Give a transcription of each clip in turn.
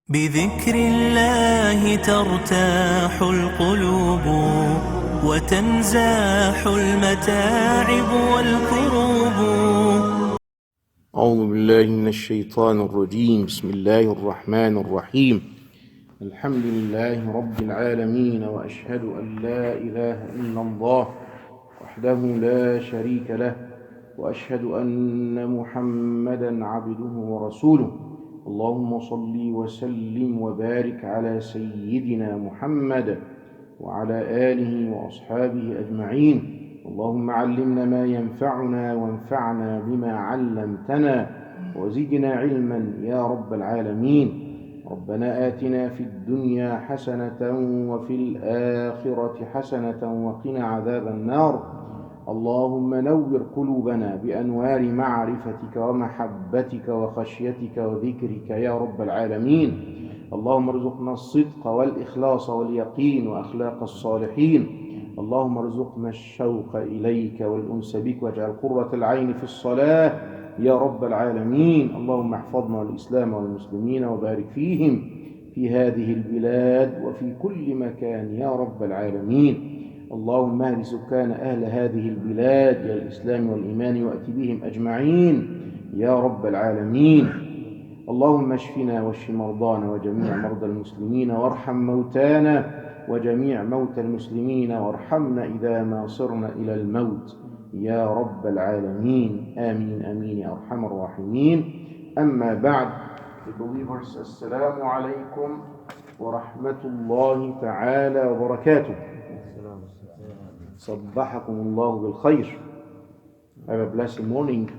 بذكر الله ترتاح القلوب وتنزاح المتاعب والكروب. أعوذ بالله من الشيطان الرجيم. بسم الله الرحمن الرحيم. الحمد لله رب العالمين، وأشهد أن لا إله إلا الله وحده لا شريك له، وأشهد أن محمدا عبده ورسوله. اللهم صل وسلم وبارك على سيدنا محمد وعلى آله وأصحابه أجمعين. اللهم علمنا ما ينفعنا وانفعنا بما علمتنا وزدنا علما يا رب العالمين. ربنا آتنا في الدنيا حسنة وفي الآخرة حسنة وقنا عذاب النار. اللهم نور قلوبنا بأنوار معرفتك ومحبتك وخشيتك وذكرك يا رب العالمين. اللهم ارزقنا الصدق والإخلاص واليقين وأخلاق الصالحين. اللهم ارزقنا الشوق إليك والأنس بك، واجعل قرة العين في الصلاة يا رب العالمين. اللهم احفظنا الإسلام والمسلمين وبارك فيهم في هذه البلاد وفي كل مكان يا رب العالمين. اللهم اهد سكان أهل هذه البلاد إلى الإسلام والإيمان وأت بهم أجمعين يا رب العالمين. اللهم اشفنا واشف مرضانا وجميع مرضى المسلمين، وارحم موتانا وجميع موتى المسلمين، وارحمنا إذا ما صرنا إلى الموت يا رب العالمين. آمين آمين يا أرحم الراحمين. أما بعد، believers, السلام عليكم ورحمة الله تعالى وبركاته. صبحكم الله بالخير. Have a blessed morning.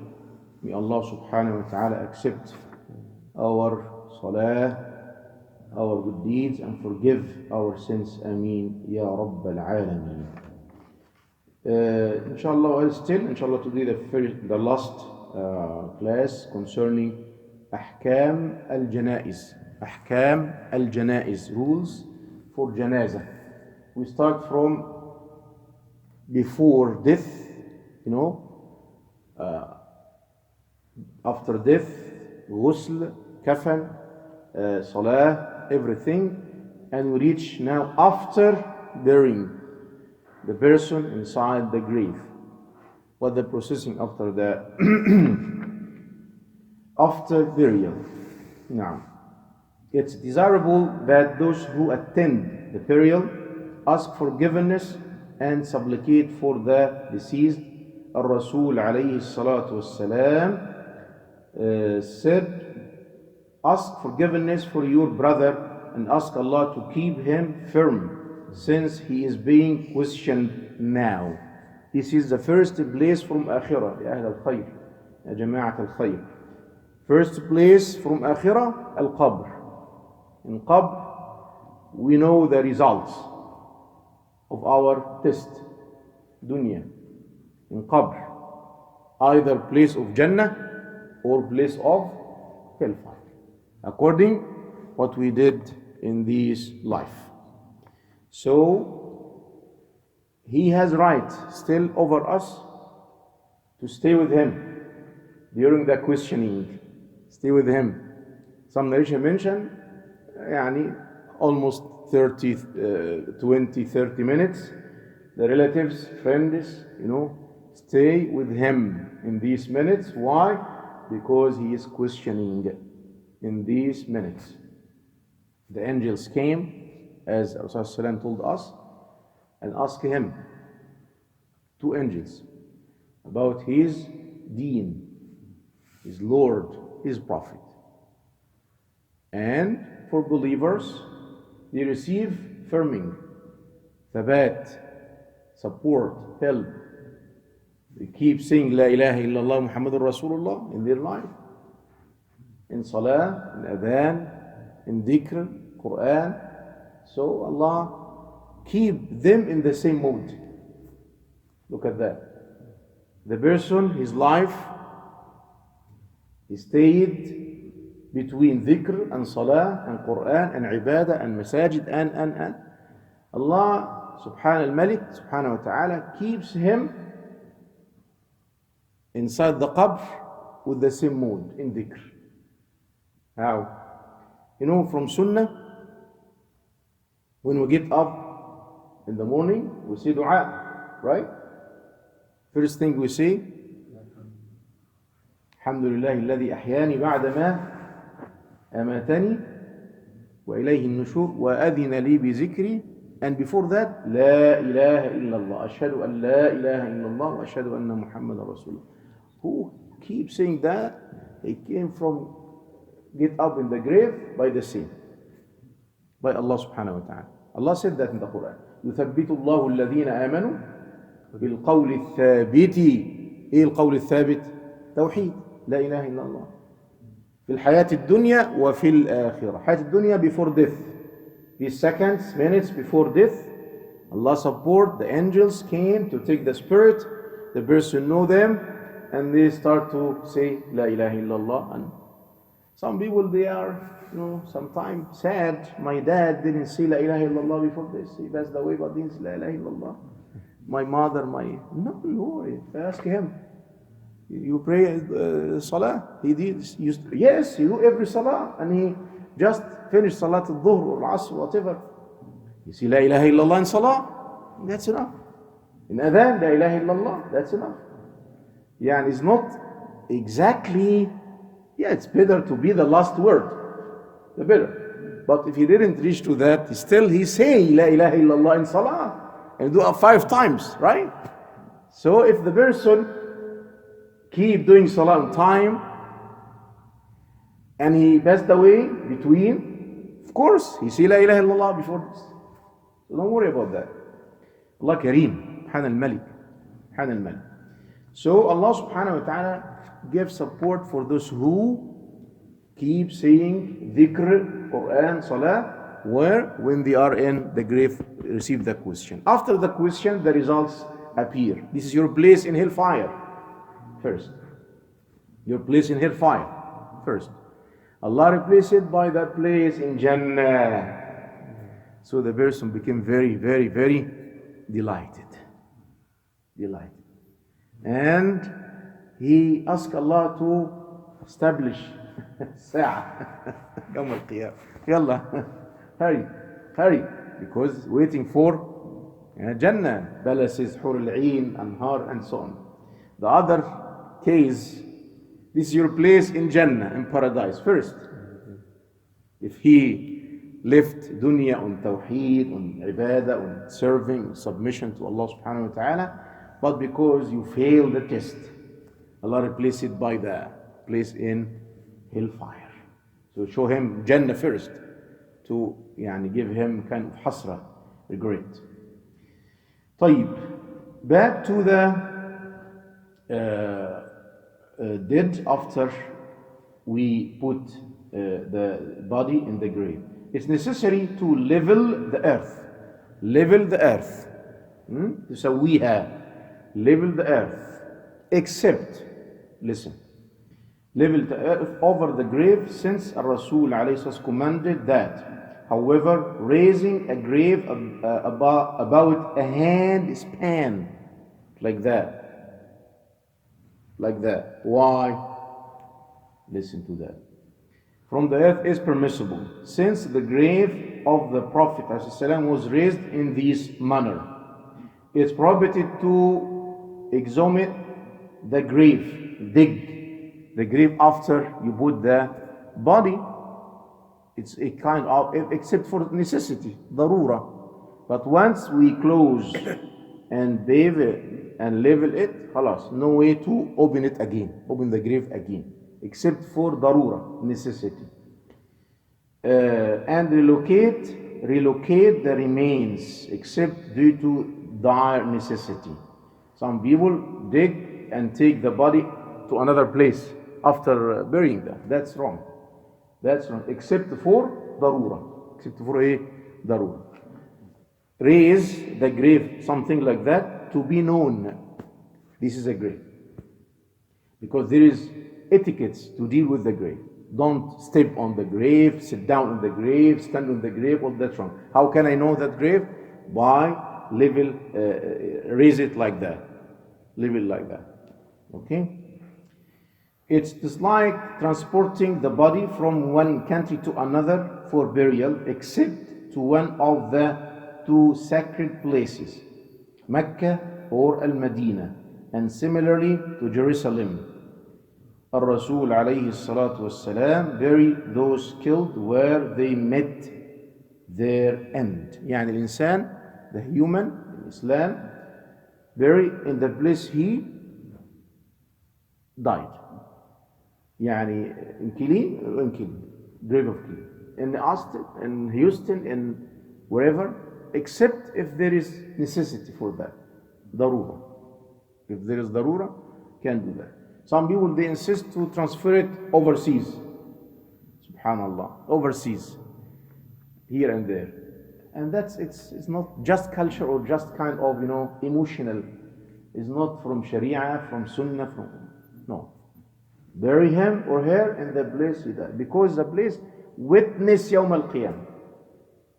May Allah subhanahu wa ta'ala accept our salah, our good deeds, and forgive our sins. Ameen ya Rabbal Alameen. Inshallah, well, still, inshallah, today the last class concerning Ahkam al-Janaiz. Ahkam al-Janaiz, rules for Janazah. We start from before death, after death, ghusl, kafan, salah, everything, and we reach now after burying the person inside the grave. What the processing after the after burial. Now, it's desirable that those who attend the burial ask forgiveness and supplicate for the deceased. Al-Rasul alayhi salatu wassalam said, ask forgiveness for your brother and ask Allah to keep him firm, since he is being questioned now. This is the first place from Akhirah, ya Ahl al-Khayr, ya Jama'at al-Khayr. First place from Akhirah, Al-Qabr. In Qabr, we know the results of our test, dunya. In Qabr, either place of Jannah or place of hellfire, according what we did in this life. So he has right still over us to stay with him during the questioning. Stay with him. Some narration mention almost 30 minutes. The relatives, friends, stay with him in these minutes. Why? Because he is questioning in these minutes. The angels came, as Rasulullah told us, and asked him, 2 angels, about his deen, his Lord, his Prophet. And for believers, they receive firming, thabat, support, help. They keep saying La ilaha illallah Muhammadur Rasulullah in their life, in salah, in adhan, in dhikr, Quran. So Allah keep them in the same mood. Look at that. The person, his life, he stayed between dhikr and salah and Quran and ibadah and masajid and Allah subhanahu al-Malik subhanahu wa ta'ala keeps him inside the qabr with the same mood in dhikr. How? You know, from Sunnah, when we get up in the morning, we say dua, right? First thing we say, Alhamdulillah alladhi ahyani ba'da ma amatani wa ilayhi an-nushur wa adhina li bi zikri. And before that, La ilaha illallah, ashhadu an la ilaha illallah wa ashhadu anna Muhammadan Rasulullah. Who keeps saying that? They came from get up in the grave by the sin, by Allah subhanahu wa ta'ala. Allah said that in the Quran. يُثَبِّتُ اللَّهُ الَّذِينَ آمَنُوا بِالْقَوْلِ الثَّابِتِ. إيه القول الثابت؟ توحيد لا إله إلا الله في الحياة الدنيا وفي الآخرة. حياة الدنيا before death. These seconds, minutes before death, Allah support, the angels came to take the spirit, the person know them, and they start to say La ilaha illallah. And some people, they are, sometimes sad. My dad didn't say La ilaha illallah before this. He passed away, but didn't say La ilaha illallah. My mother, no, ask him. You pray salah? He did. Yes, he do every salah, and he just finished salat al-dhuhr or al-asr, whatever. You see La ilaha illallah in salah, that's enough. In adhan, La ilaha illallah, that's enough. Yeah, and it's not exactly, it's better to be the last word, the better. But if he didn't reach to that, still he's saying La ilaha illallah in salah, and do it 5 times, right? So if the person keep doing salah on time, and he passed away between, of course, he say La ilaha illallah before this. So don't worry about that. Allah Kareem, Subhan al-Malik, Subhan al-Malik. So Allah subhanahu wa ta'ala gives support for those who keep saying dhikr, Quran, salah, when they are in the grave, receive the question. After the question, the results appear. This is your place in hellfire first. Your place in hellfire first. Allah replaced it by that place in Jannah. So the person became very, very, very delighted. And he asked Allah to establish Sa'ah. Yawm al-Qiyamah. Yalla, hurry. Because waiting for Jannah, palaces, Hur al-Ain, Anhar, and so on. The other case, this is your place in Jannah, in paradise first. If he left dunya on tawheed, on ibadah, on serving, submission to Allah subhanahu wa ta'ala, but because you failed the test, Allah replaced it by the place in hellfire. So show him Jannah first, to give him kind of hasra, regret. طيب, back to the dead after we put the body in the grave. It's necessary to level the earth. تسويها. Level the earth. Except, listen, level the earth over the grave, since Rasul alayhi commanded that. However, raising a grave about a hand span, like that. Why? Listen to that. From the earth is permissible, since the grave of the Prophet ﷺ was raised in this manner. It's prohibited to exhume the grave, dig the grave after you put the body. It's a kind of, except for necessity, darura. But once we close and bathe it and level it, khalas, no way to open it again, open the grave again, except for darura, necessity. And relocate the remains, except due to dire necessity. Some people dig and take the body to another place after burying them. That's wrong. Except for darura. Darura. Raise the grave, something like that, to be known. This is a grave. Because there is etiquettes to deal with the grave. Don't step on the grave, sit down on the grave, stand on the grave, all that's wrong. How can I know that grave? By raise it like that. Leave it like that. Okay? It's like transporting the body from one country to another for burial, except to one of the two sacred places, Mecca or Al-Madinah, and similarly to Jerusalem. Al-Rasul alayhi salatu wassalam buried those killed where they met their end. يعني الإنسان, the human in Islam, buried in the place he died. يعني in Killeen, grave of Killeen, in Austin, in Houston, in wherever, except if there is necessity for that, darura. If there is darura, can do that. Some people, they insist to transfer it overseas. Subhanallah, overseas, here and there. And it's not just culture or just kind of, emotional. It's not from Sharia, from Sunnah, no. Bury him or her in the place he died. Because the place witness Yawm al-Qiyam.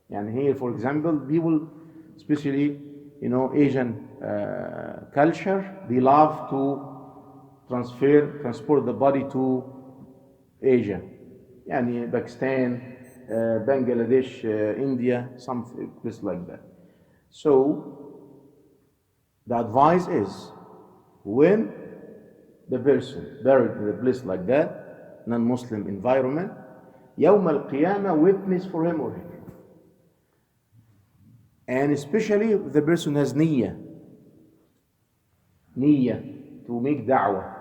And here, for example, people, especially, Asian culture, they love to transport the body to Asia. Yani Pakistan, Bangladesh, India, some place like that. So, the advice is, when the person buried in a place like that, non-Muslim environment, Yawm al-Qiyamah witness for him or her. And especially if the person has niyyah to make da'wah.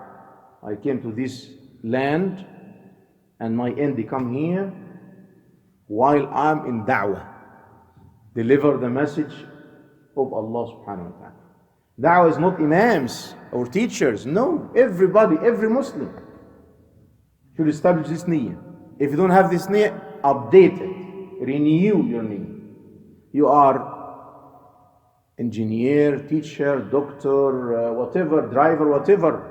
I came to this land and my end come here while I'm in da'wah. Deliver the message of Allah subhanahu wa ta'ala. Da'wah is not imams or teachers. No, everybody, every Muslim should establish this niyyah. If you don't have this niyyah, update it. Renew your niyyah. You are engineer, teacher, doctor, whatever, driver, whatever.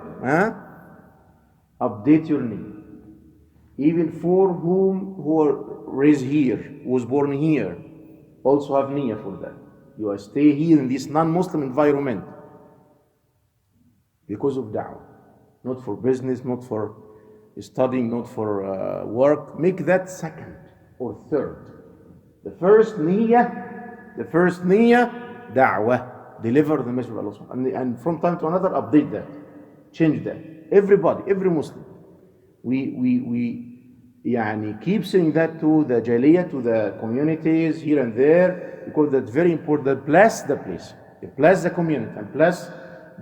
Update your niyyah. Even for who are raised here, who was born here, also have niyyah for that. You are stay here in this non-Muslim environment because of da'wah, not for business, not for studying, not for work. Make that second or third. The first niyyah, da'wah, deliver the message of Allah. And from time to another, update that, change that. Everybody, every Muslim, we keep saying that to the jaliyah, to the communities here and there, because that's very important. Bless the place, bless the community, and bless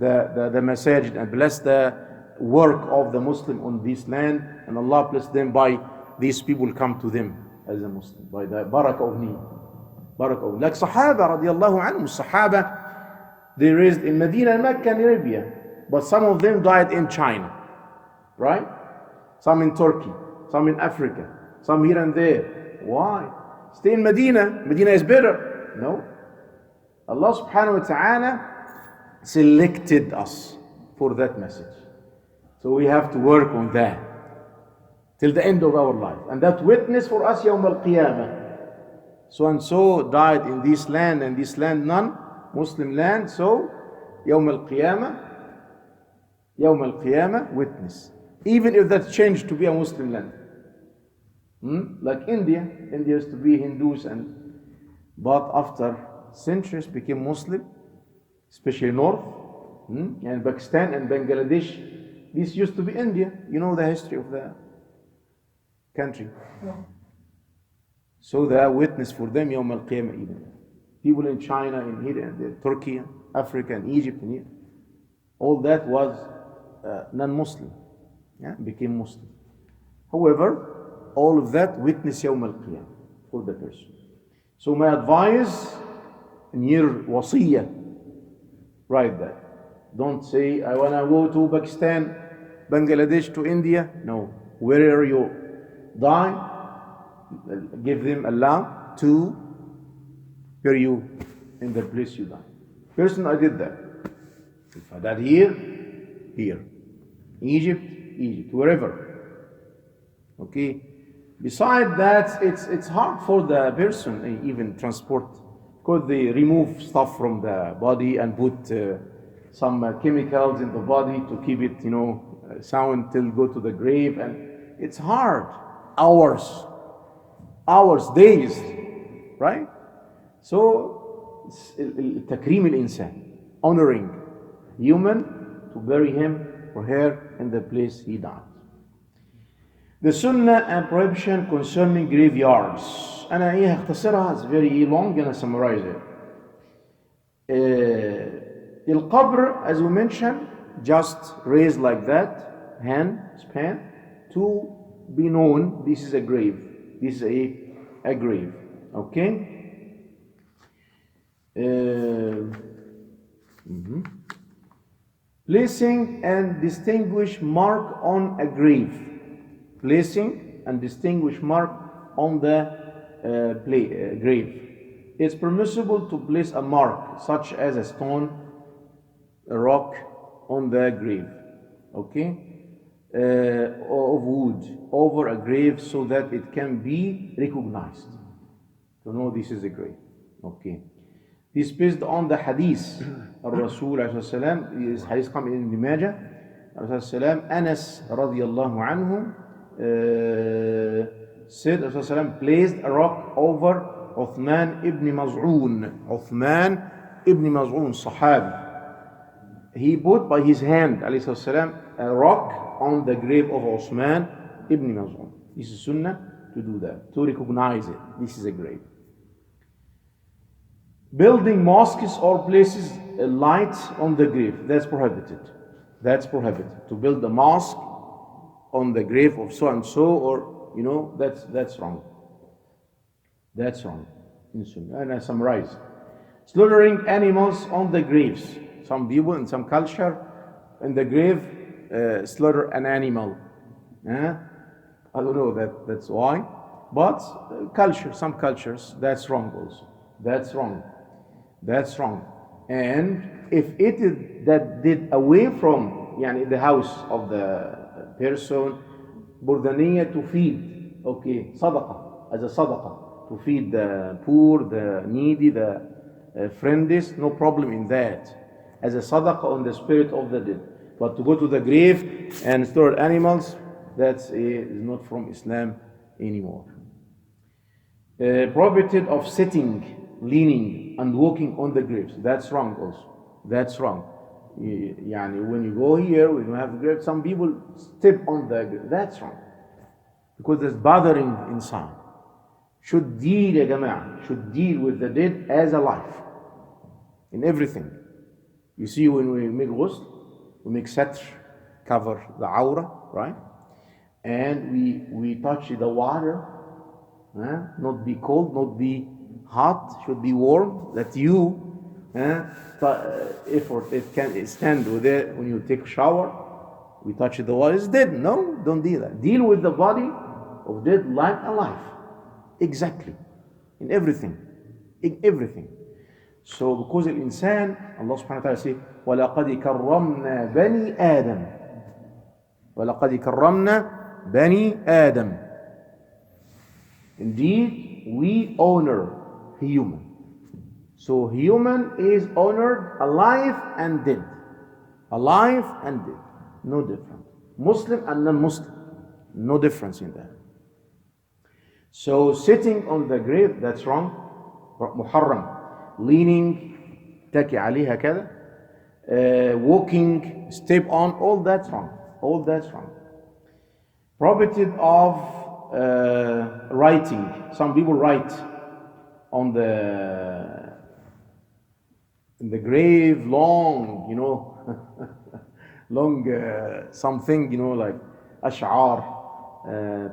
the masajid, and bless the work of the Muslim on this land, and Allah bless them by these people come to them as a Muslim, by the barakah of need. Like Sahaba radiallahu anhum, Sahaba, they raised in Medina and Mecca and Arabia, but some of them died in China, right? Some in Turkey, some in Africa, some here and there. Why? Stay in Medina. Medina is better. No. Allah subhanahu wa ta'ala selected us for that message. So we have to work on that till the end of our life. And that witness for us, Yawm al-Qiyamah. So and so died in this land, and this land non-Muslim land. So Yawm al-Qiyamah witness. Even if that changed to be a Muslim land. Like India used to be Hindus, but after centuries became Muslim, especially North, and Pakistan and Bangladesh. This used to be India. You know the history of the country. Yeah. So the witness for them, Yawm al-Qiyamah even. People in China, in here, and Turkey, Africa, and Egypt, and here. All that was non-Muslim. Became Muslim. However, all of that witness Yawm al-Qiyamah for the person. So my advice in your wasiyah, write that. Don't say, I want to go to Pakistan, Bangladesh, to India. No. Wherever you die, give them Allah to bury you in the place you die. Person, I did that. If I died here, Egypt, wherever. Okay. Besides that, it's hard for the person even transport, because they remove stuff from the body and put some chemicals in the body to keep it, sound till go to the grave, and it's hard. Hours, days, right? So, takrim al-insan, honoring human to bury him or her in the place he died. The sunnah and prohibition concerning graveyards. أنا هختصرها, it's very long, gonna summarize it. القبر, as we mentioned, just raised like that, hand, span, to be known this is a grave. This is a grave. Okay? Placing and distinguish mark on a grave. Placing and distinguish mark on the grave. It's permissible to place a mark such as a stone, a rock on the grave, okay, of wood over a grave so that it can be recognized to know this is a grave. Okay, this based on the hadith of Rasul alayhi salam. This hadith comes in Ibn Majah. Rasul salam, Anas radiyallahu anhu said Rasul salam placed a rock over Uthman ibn Maz'un. Uthman ibn Maz'un, Sahabi. He put by his hand, alayhi salam, a rock on the grave of Uthman ibn Maz'un. This is sunnah to do that, to recognize it. This is a grave. Building mosques or places light on the grave, that's prohibited. That's prohibited. To build a mosque on the grave of so and so, or that's wrong. That's wrong in Sunnah. And I summarize. Slaughtering animals on the graves. Some people in some culture, in the grave, slaughter an animal. I don't know that's why. But some cultures, that's wrong also. That's wrong. That's wrong. And if it is that did away from the house of the person, burdaniya to feed, okay, sadaqah, as a sadaqah, to feed the poor, the needy, the friendless, no problem in that, as a sadaqah on the spirit of the dead. But to go to the grave and slaughter animals, that is not from Islam anymore. Prohibited of sitting, leaning, and walking on the graves. That's wrong also. That's wrong. When you go here, when you have the grave, some people step on the grave. That's wrong. Because there's bothering inside. Should deal, ya jama'ah, should deal with the dead as alive. In everything. You see, when we make ghusl, we make satr, cover the awrah, right? And we touch the water, not be cold, not be hot, should be warm, that you effort it can stand with it when you take a shower. We touch the water, it's dead. No, don't do that. Deal with the body of dead like alive. Exactly. In everything. In everything. So because الإنسان, Allah subhanahu wa ta'ala says, وَلَقَدْ كَرَّمْنَا بَنِي آدَمَ. وَلَقَدْ كَرَّمْنَا بَنِي آدَمَ. Indeed, we honor human. So human is honored alive and dead. Alive and dead. No difference. Muslim and non-Muslim. No difference in that. So sitting on the grave, that's wrong. Muharram. Leaning, taki عليها كذا. Walking, step on, all that's wrong. All that's wrong. Prohibited of writing. Some people write on in the grave long, long something, like ash'ar,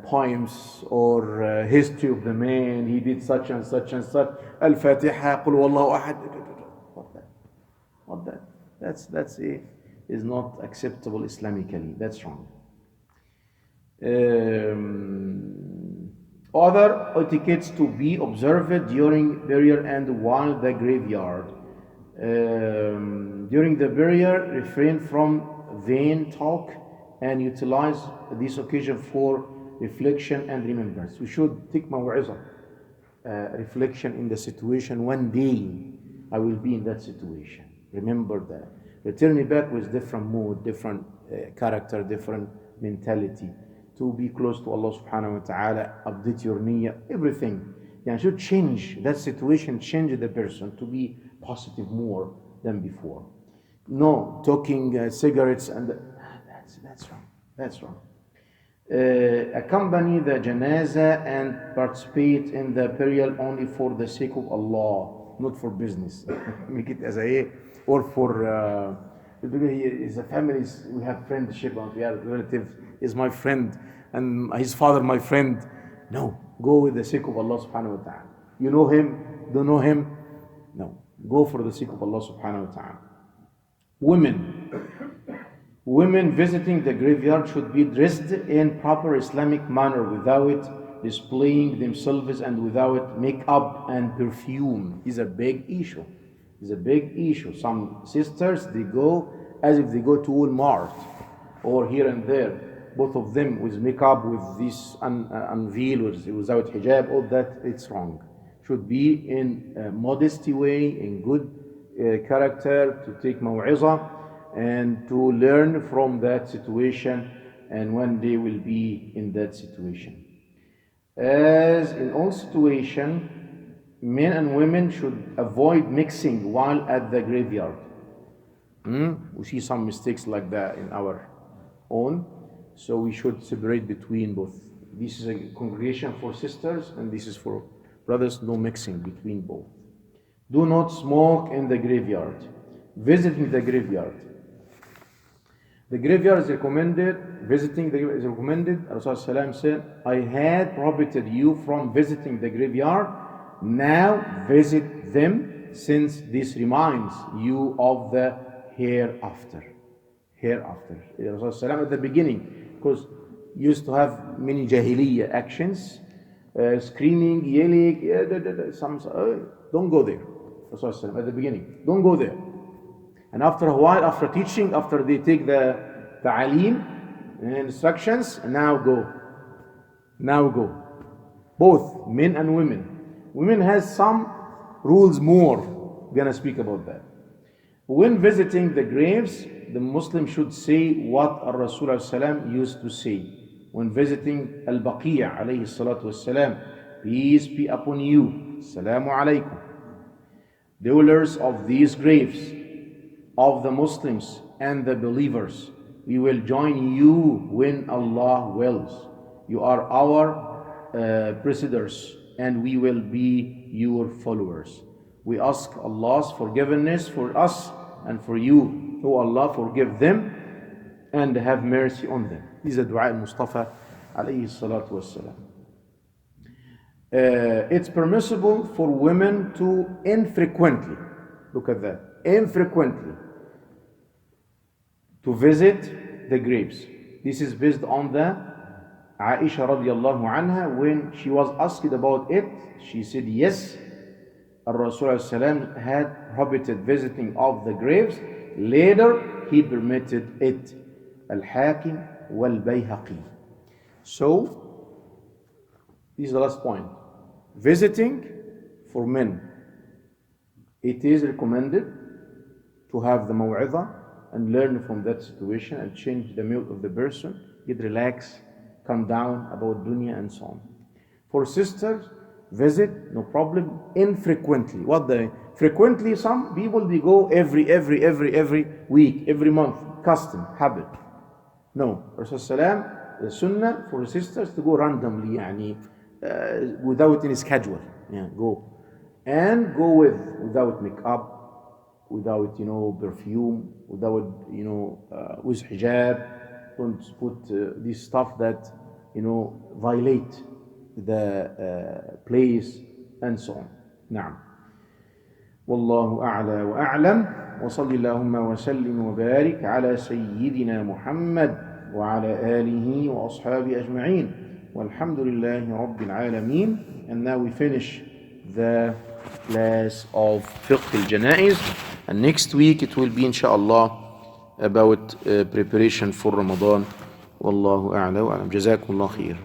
poems or history of the man, he did such and such and such. Al-Fatiha, Qul Wallahu Ahad. What that? That's is not acceptable Islamically. That's wrong. Other etiquettes to be observed during burial and while the graveyard. During the burial, refrain from vain talk and utilize this occasion for reflection and remembrance. We should take maw'izah, reflection in the situation. One day I will be in that situation. Remember that. returning back with different mood, different character, different mentality, to be close to Allah subhanahu wa ta'ala, update your niyyah, everything. Yeah, should change that situation, change the person to be positive more than before. No talking cigarettes and that's wrong. That's wrong. Accompany the janazah and participate in the burial only for the sake of Allah, not for business. Make it as a or for he is a family. We have friendship and we have relatives. Is my friend and his father my friend. No, go with the sake of Allah subhanahu wa ta'ala. You know him, don't know him. No, go for the sake of Allah subhanahu wa ta'ala. Women visiting the graveyard should be dressed in proper Islamic manner without displaying themselves and without makeup and perfume. Is a big issue. It's a big issue. Some sisters, they go as if they go to Walmart or here and there. Both of them with makeup, with this unveil, without hijab, all that, it's wrong. Should be in a modesty way, in good character, to take maw'izah and to learn from that situation and when they will be in that situation. As in all situation, men and women should avoid mixing while at the graveyard. We see some mistakes like that in our own, so we should separate between both. This is a congregation for sisters and this is for brothers, no mixing between both. Do not smoke in the graveyard. Visiting the graveyard. The graveyard is recommended, visiting the graveyard is recommended. Rasulullah said, I had prohibited you from visiting the graveyard. Now visit them, since this reminds you of the hereafter. Hereafter. Rasulullah at the beginning, because used to have many jahiliyyah actions, screaming, yelling, don't go there. Rasulullah at the beginning, don't go there. And after a while, after teaching, after they take the ta'aleem and instructions, now go. Now go. Both men and women. Women has some rules more. We're going to speak about that. When visiting the graves, the Muslim should say what Rasulullah used to say. When visiting Al-Baqiyah alayhi salatu wassalam, peace be upon you, Assalamu alaikum. Dwellers of these graves, of the Muslims and the believers, we will join you when Allah wills. You are our preceders and we will be your followers. We ask Allah's forgiveness for us and for you. O Allah, forgive them and have mercy on them. This is a dua al-Mustafa alayhi salatu wassalam. It's permissible for women to infrequently, look at that, infrequently, to visit the graves. This is based on the Aisha radiallahu anha. When she was asked about it, she said yes, Rasulullah had prohibited visiting of the graves. Later he permitted it. Al-Hakim wal-Bayhaqi. So this is the last point. Visiting for men, it is recommended to have the maw'izah and learn from that situation and change the mood of the person, get relaxed, calm down about dunya and so on. For sisters, visit, no problem, infrequently. What the frequently? Some people, they go every week, every month, custom, habit. No, Rasulullah, the sunnah for sisters to go randomly, without any schedule. Go. And go without makeup, without perfume, without with hijab. Don't put this stuff that violate the place and so on. نعم. والله أعلى وأعلم وصلى اللهم وسلم وبارك على سيدنا محمد وعلى آله وأصحابه أجمعين والحمد لله رب العالمين. And now we finish the class of Fiqh al-Janaiz, and next week it will be inshallah about preparation for Ramadan. والله أعلى وأعلم. جزاكم الله خير.